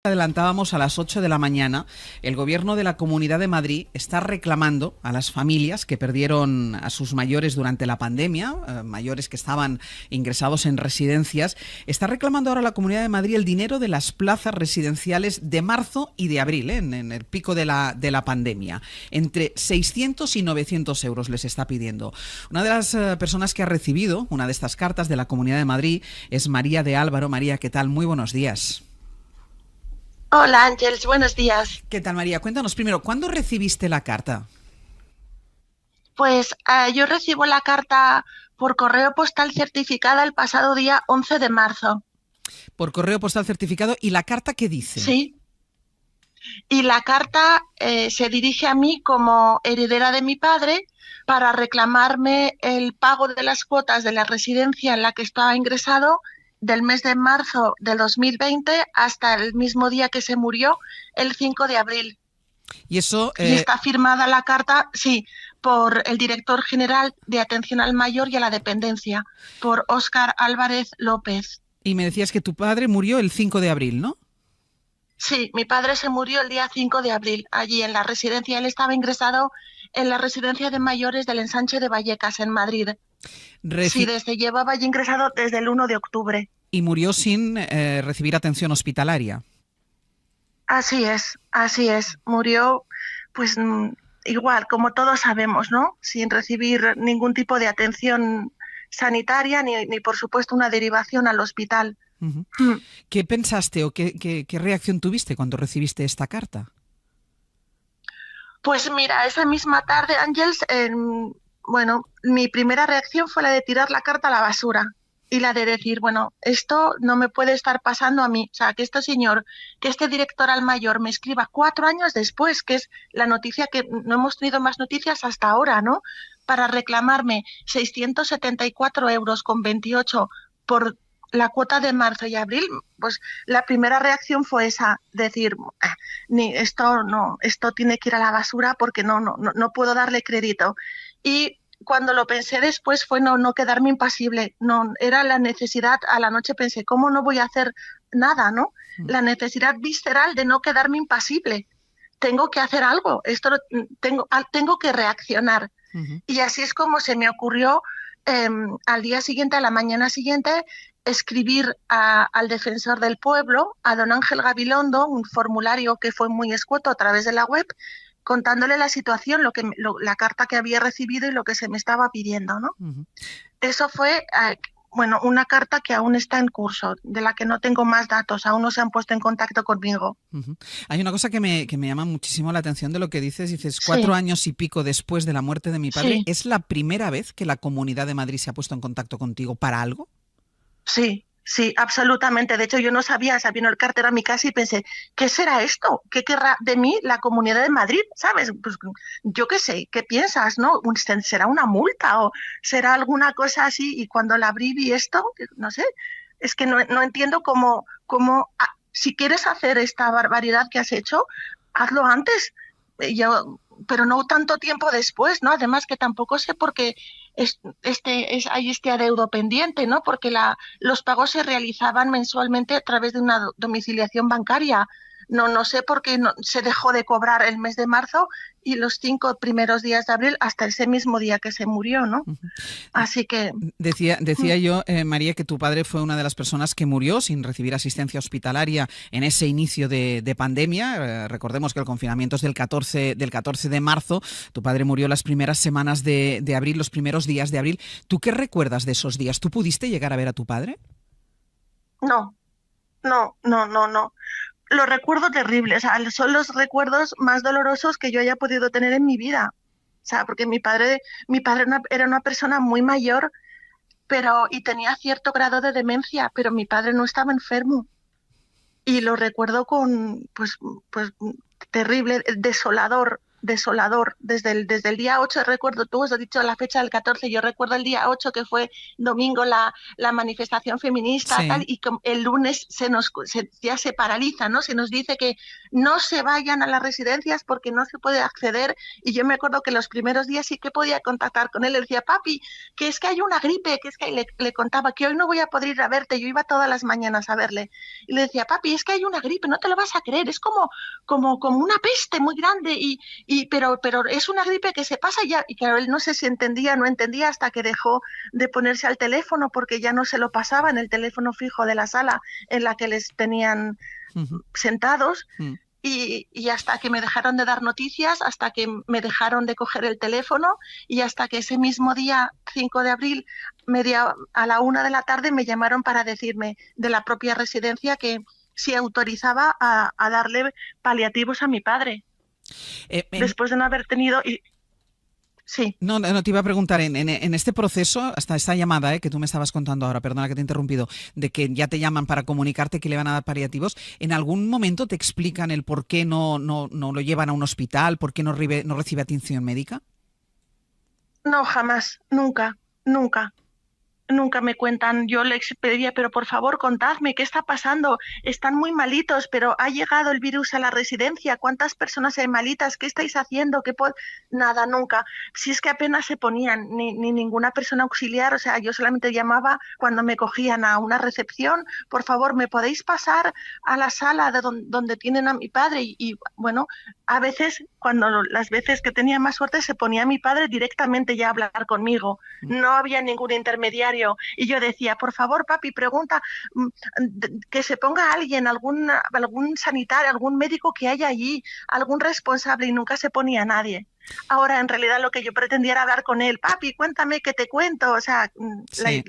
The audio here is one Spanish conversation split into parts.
Adelantábamos a las 8 de la mañana, el Gobierno de la Comunidad de Madrid está reclamando a las familias que perdieron a sus mayores durante la pandemia, mayores que estaban ingresados en residencias, está reclamando ahora a la Comunidad de Madrid el dinero de las plazas residenciales de marzo y de abril, en el pico de la pandemia. Entre 600 y 900 euros les está pidiendo. Una de las personas que ha recibido una de estas cartas de la Comunidad de Madrid es María de Álvaro. María, ¿qué tal? Muy buenos días. Hola Ángeles, buenos días. ¿Qué tal, María? Cuéntanos primero, ¿cuándo recibiste la carta? Pues yo recibo la carta por correo postal certificada el pasado día 11 de marzo. Por correo postal certificado. ¿Y la carta qué dice? Sí, y la carta se dirige a mí como heredera de mi padre para reclamarme el pago de las cuotas de la residencia en la que estaba ingresado del mes de marzo del 2020 hasta el mismo día que se murió, el 5 de abril. Y eso, Y está firmada la carta, sí, por el director general de Atención al Mayor y a la Dependencia, por Óscar Álvarez López. y me decías que tu padre murió el 5 de abril, ¿no? Sí, mi padre se murió el día 5 de abril, allí en la residencia. Él estaba ingresado en la residencia de mayores del Ensanche de Vallecas, en Madrid. Sí, Reci- llevaba allí ingresado desde el 1 de octubre. y murió sin recibir atención hospitalaria. Así es, así es. Murió, pues igual, como todos sabemos, ¿no? Sin recibir ningún tipo de atención sanitaria ni por supuesto, una derivación al hospital. Uh-huh. Mm. ¿Qué pensaste o qué reacción tuviste cuando recibiste esta carta? Pues mira, esa misma tarde, Ángels, bueno, mi primera reacción fue la de tirar la carta a la basura y la de decir, bueno, esto no me puede estar pasando a mí. O sea, que este señor, que este director al mayor me escriba 4 años después, que es la noticia que no hemos tenido más noticias hasta ahora, ¿no? Para reclamarme 674 euros con 28 por la cuota de marzo y abril, pues la primera reacción fue esa, decir, ni esto no, esto tiene que ir a la basura porque no puedo darle crédito. Y cuando lo pensé después fue no quedarme impasible, no, era la necesidad, a la noche pensé, ¿cómo no voy a hacer nada, no? La necesidad visceral de no quedarme impasible. Tengo que hacer algo, tengo que reaccionar. Uh-huh. Y así es como se me ocurrió al día siguiente, a la mañana siguiente, escribir al defensor del pueblo, a don Ángel Gabilondo, un formulario que fue muy escueto a través de la web, contándole la situación, la carta que había recibido y lo que se me estaba pidiendo, ¿no? Uh-huh. Eso fue, bueno, una carta que aún está en curso, de la que no tengo más datos, aún no se han puesto en contacto conmigo. Uh-huh. Hay una cosa que me llama muchísimo la atención de lo que dices, Sí, 4 años y pico después de la muerte de mi padre, sí, ¿es la primera vez que la Comunidad de Madrid se ha puesto en contacto contigo para algo? sí, sí, absolutamente. De hecho, yo no sabía, vino el cartero a mi casa y pensé, ¿qué será esto? ¿Qué querrá de mí la Comunidad de Madrid? ¿Sabes? Pues yo qué sé, ¿qué piensas, no? ¿Será una multa o será alguna cosa así? Y cuando la abrí vi esto, no sé, es que no entiendo si quieres hacer esta barbaridad que has hecho, hazlo antes. Pero no tanto tiempo después, ¿no? Además que tampoco sé por qué hay este adeudo pendiente, ¿no? Porque los pagos se realizaban mensualmente a través de una domiciliación bancaria. No sé por qué se dejó de cobrar el mes de marzo y los 5 primeros días de abril hasta ese mismo día que se murió, ¿no? Uh-huh. Así que... Decía yo, María, que tu padre fue una de las personas que murió sin recibir asistencia hospitalaria en ese inicio de pandemia. Recordemos que el confinamiento es del 14 de marzo. Tu padre murió las primeras semanas de abril, los primeros días de abril. ¿Tú qué recuerdas de esos días? ¿Tú pudiste llegar a ver a tu padre? No, no. Los recuerdo terribles, o sea, son los recuerdos más dolorosos que yo haya podido tener en mi vida. O sea, porque mi padre era una persona muy mayor, y tenía cierto grado de demencia, pero mi padre no estaba enfermo. Y lo recuerdo con, pues terrible, desolador. desolador. Desde el día 8, recuerdo, tú has dicho la fecha del 14, yo recuerdo el día 8 que fue domingo la manifestación feminista, tal, Sí. y el lunes ya se paraliza, ¿no? Se nos dice que no se vayan a las residencias porque no se puede acceder, y yo me acuerdo que los primeros días sí que podía contactar con él, le decía, papi, que es que hay una gripe, que es que le contaba que hoy no voy a poder ir a verte, yo iba todas las mañanas a verle, y le decía, papi, es que hay una gripe, no te lo vas a creer, es como una peste muy grande, pero es una gripe que se pasa ya. Y claro, él no sé si entendía, no entendía hasta que dejó de ponerse al teléfono porque ya no se lo pasaba en el teléfono fijo de la sala en la que les tenían Ujú. sentados. Mm. Y hasta que me dejaron de dar noticias, hasta que me dejaron de coger el teléfono y hasta que ese mismo día, 5 de abril, a la 1 de la tarde, me llamaron para decirme de la propia residencia que si autorizaba a darle paliativos a mi padre, Eh, en- después de no haber tenido... Sí. No, no te iba a preguntar, en este proceso, hasta esta llamada que tú me estabas contando ahora, perdona que te he interrumpido, de que ya te llaman para comunicarte que le van a dar paliativos, ¿en algún momento te explican el por qué no lo llevan a un hospital, por qué no recibe atención médica? No, jamás, nunca, nunca. Nunca me cuentan, yo les pediría, pero por favor contadme, ¿qué está pasando? Están muy malitos, pero ha llegado el virus a la residencia, ¿cuántas personas hay malitas? ¿Qué estáis haciendo? Nada, nunca. Si es que apenas se ponían, ni ninguna persona auxiliar, o sea, yo solamente llamaba cuando me cogían a una recepción, por favor, ¿me podéis pasar a la sala donde tienen a mi padre? Bueno, a veces, las veces que tenía más suerte, se ponía mi padre directamente ya a hablar conmigo, no había ningún intermediario. Y yo decía, por favor, papi, pregunta que se ponga alguien, algún sanitario, algún médico que haya allí, algún responsable, y nunca se ponía nadie. Ahora, en realidad, lo que yo pretendía era hablar con él. Papi, cuéntame que te cuento. O sea, Sí.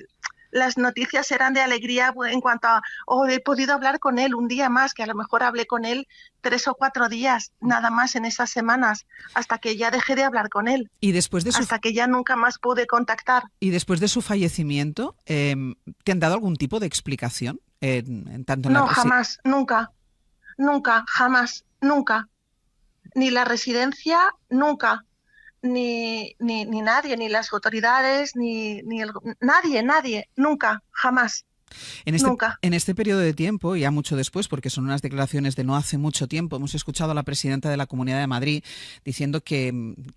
las noticias eran de alegría en cuanto a, he podido hablar con él un día más, que a lo mejor hablé con él 3 o 4 días, nada más en esas semanas, hasta que ya dejé de hablar con él, Y después de su, hasta que ya nunca más pude contactar. y después de su fallecimiento, ¿te han dado algún tipo de explicación? Tanto en la No, jamás, nunca, nunca, jamás, nunca. Ni la residencia, nunca. Ni nadie, ni las autoridades, nadie, nunca, jamás, En este, nunca. en este periodo de tiempo, ya mucho después, porque son unas declaraciones de no hace mucho tiempo, hemos escuchado a la presidenta de la Comunidad de Madrid diciendo que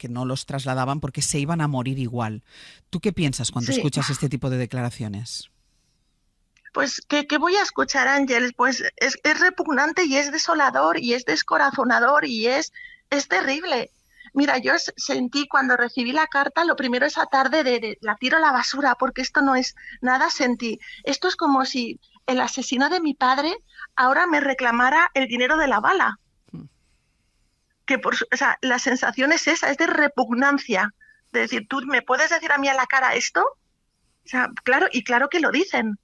no los trasladaban porque se iban a morir igual. ¿Tú qué piensas cuando Sí, escuchas este tipo de declaraciones? pues, ¿qué voy a escuchar, Ángeles? Pues es repugnante y es desolador y es descorazonador y es terrible. Mira, yo sentí cuando recibí la carta, lo primero esa tarde la tiro a la basura, porque esto no es nada, sentí. Esto es como si el asesino de mi padre ahora me reclamara el dinero de la bala. O sea, la sensación es esa, es de repugnancia. De decir, ¿tú me puedes decir a mí a la cara esto? O sea, claro, y claro que lo dicen.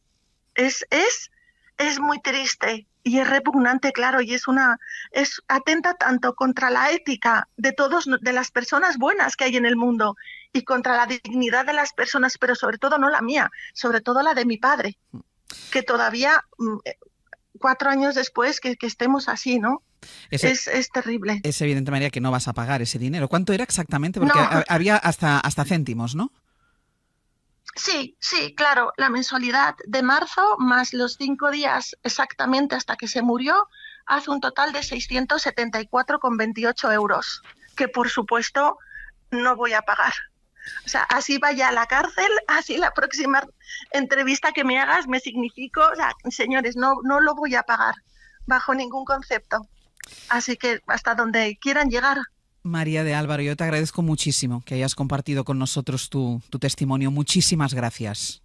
Es muy triste y es repugnante, claro, y atenta tanto contra la ética de las personas buenas que hay en el mundo y contra la dignidad de las personas, pero sobre todo no la mía, sobre todo la de mi padre, que todavía 4 años después que estemos así, ¿no? Es terrible. Es evidente, María, que no vas a pagar ese dinero. ¿Cuánto era exactamente? Porque No, había hasta céntimos, ¿no? sí, claro, la mensualidad de marzo más los 5 días exactamente hasta que se murió hace un total de 674,28 euros, que por supuesto no voy a pagar. O sea, así vaya a la cárcel, así la próxima entrevista que me hagas me significo, o sea, señores, no lo voy a pagar bajo ningún concepto. Así que hasta donde quieran llegar. María de Álvaro, yo te agradezco muchísimo que hayas compartido con nosotros tu testimonio. Muchísimas gracias.